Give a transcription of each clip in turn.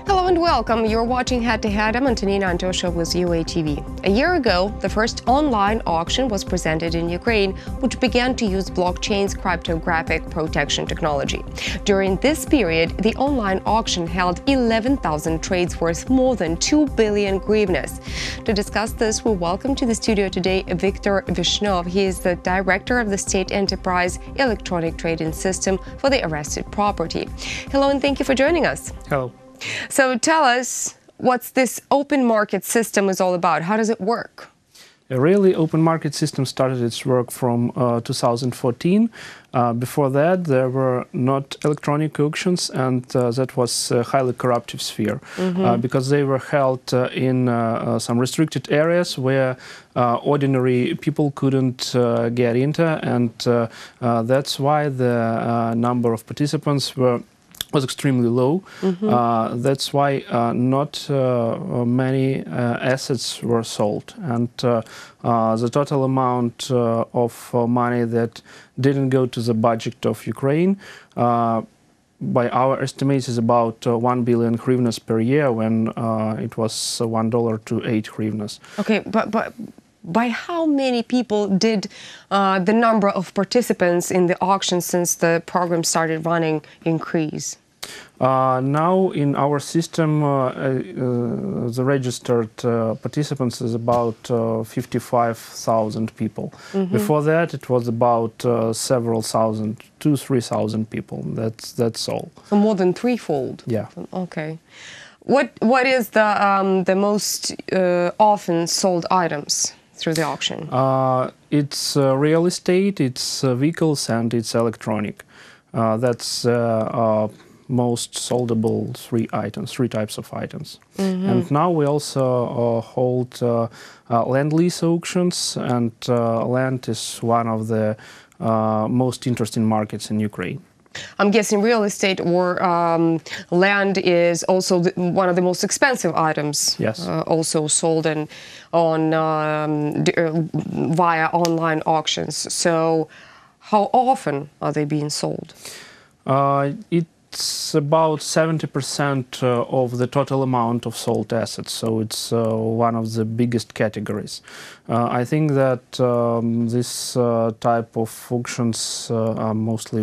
Hello and welcome. You're watching Head to Head. I'm Antonina Antosha with UATV. A year ago, the first online auction was presented in Ukraine, which began to use blockchain's cryptographic protection technology. During this period, the online auction held 11,000 trades worth more than 2 billion hryvnas. To discuss this, we welcome to the studio today Viktor Vyshnov. He is the director of the state enterprise electronic trading system for the arrested property. Hello and thank you for joining us. Hello. So tell us what this open market system is all about. How does it work? A really open market system started its work from 2014. Before that, there were not electronic auctions, and that was a highly corruptive sphere because they were held in some restricted areas where ordinary people couldn't get into, and that's why the number of participants was extremely low. That's why not many assets were sold, and the total amount of money that didn't go to the budget of Ukraine by our estimates is about 1 billion hryvnias per year, when it was $1 to 8 hryvnias. Okay, but by how many people did the number of participants in the auction since the program started running increase? Now in our system, the registered participants is about 55,000 people. Before that, it was about several thousand, 2,000–3,000 people. That's all. So more than threefold. Yeah. Okay. What is the most often sold items through the auction? It's real estate, it's vehicles, and it's electronic. That's most soldable three types of items. And now we also hold land lease auctions, and land is one of the most interesting markets in Ukraine. I'm guessing real estate or land is also one of the most expensive items. Yes. Also sold via online auctions. So how often are they being sold? It's about 70% of the total amount of sold assets, so it's one of the biggest categories. I think that this type of auctions are mostly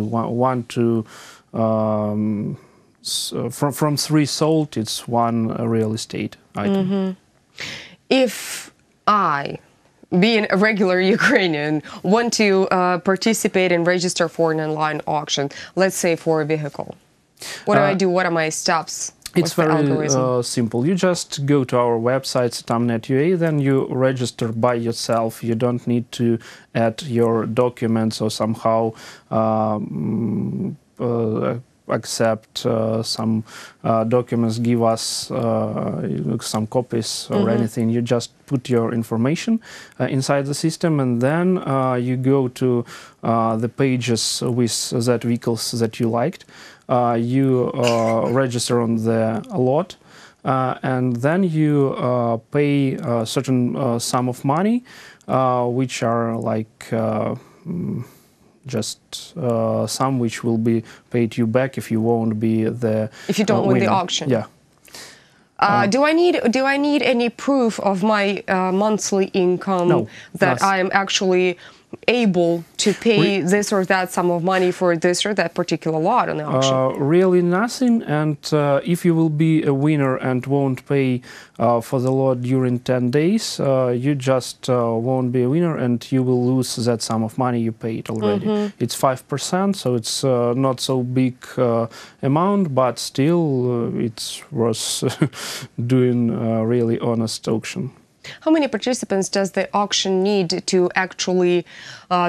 from 3 sold, it's 1 real estate item. If I, being a regular Ukrainian, want to participate and register for an online auction, let's say for a vehicle, what do I do? What are my steps? It's very simple. You just go to our website, Setamnet.ua, then you register by yourself. You don't need to add your documents or somehow accept some documents, give us some copies or anything. You just put your information inside the system, and then you go to the pages with that vehicles that you liked. You register on the lot, and then you pay a certain sum of money, which are like just some which will be paid you back if you won't be the if you don't win the auction. Yeah. Do I need any proof of my monthly income? No, that I am actually able to pay this or that sum of money for this or that particular lot on the auction? Really nothing, and if you will be a winner and won't pay for the lot during 10 days, you just won't be a winner and you will lose that sum of money you paid already. It's 5%, so it's not so big amount, but still it's worth doing a really honest auction. How many participants does the auction need to actually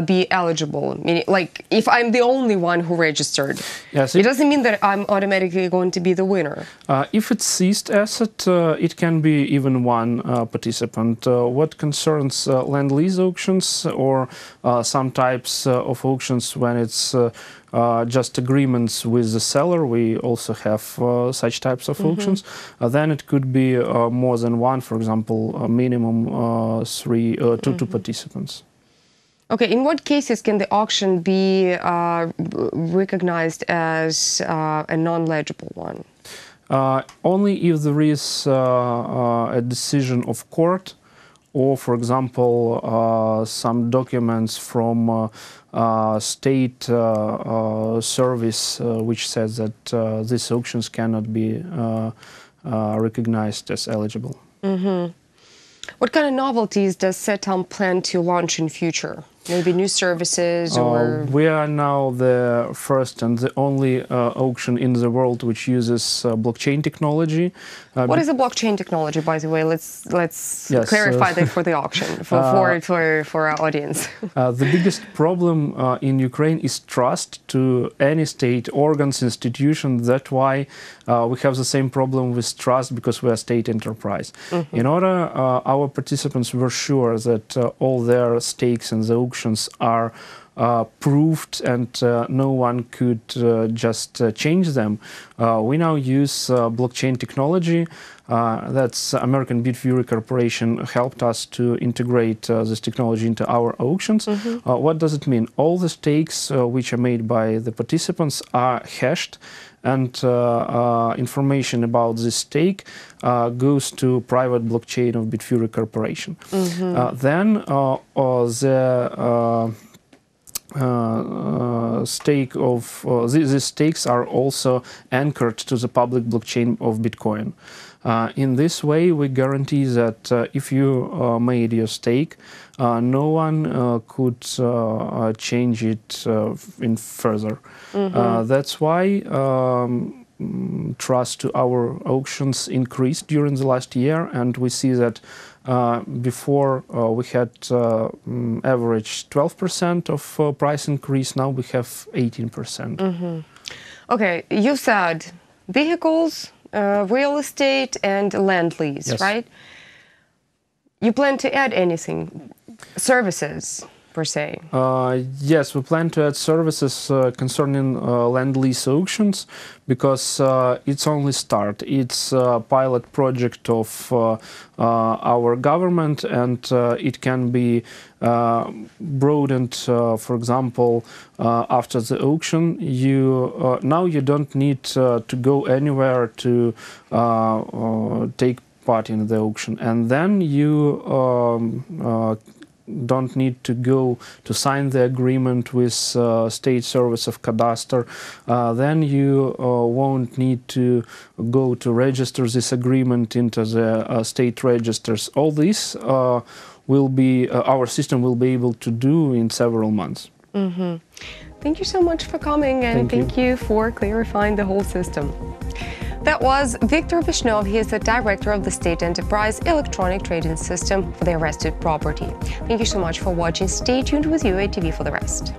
be eligible? Meaning, like, if I'm the only one who registered, yes, it doesn't mean that I'm automatically going to be the winner. If it's seized asset, it can be even 1 participant. What concerns land lease auctions or some types of auctions when it's just agreements with the seller, we also have such types of auctions. Then it could be more than 1, for example, minimum 2 participants. Okay, in what cases can the auction be recognized as a non-legible one? Only if there is a decision of court, or, for example, some documents from state service which says that these auctions cannot be recognized as eligible. Mm-hmm. What kind of novelties does CETAM plan to launch in future? Maybe new services or... We are now the first and the only auction in the world which uses blockchain technology. What is a blockchain technology, by the way? Let's yes, clarify that for the auction, for our audience. The biggest problem in Ukraine is trust to any state organs, institutions. That's why we have the same problem with trust, because we are state enterprise. Mm-hmm. In order our participants were sure that all their stakes in the auctions are proved and no one could just change them. We now use blockchain technology. That's American Bitfury Corporation helped us to integrate this technology into our auctions. Mm-hmm. What does it mean? All the stakes which are made by the participants are hashed, and information about this stake goes to private blockchain of Bitfury Corporation. Mm-hmm. Then these stakes are also anchored to the public blockchain of Bitcoin. In this way, we guarantee that if you made your stake, no one could change it in further. Mm-hmm. That's why trust to our auctions increased during the last year, and we see that before we had average 12% of price increase. Now we have 18%. Mm-hmm. Okay, you said vehicles, real estate, and land lease, yes. Right? You plan to add anything, services per se? Yes, we plan to add services concerning land lease auctions, because it's only start. It's a pilot project of our government, and it can be broadened. For example, after the auction, now you don't need to go anywhere to take part in the auction, and then you don't need to go to sign the agreement with State Service of Cadastre. Then you won't need to go to register this agreement into the state registers. All this will be our system will be able to do in several months. Mm-hmm. Thank you so much for coming, and thank you for clarifying the whole system. That was Viktor Vyshnov. He is the director of the State Enterprise Electronic Trading System for the arrested property. Thank you so much for watching. Stay tuned with UATV for the rest.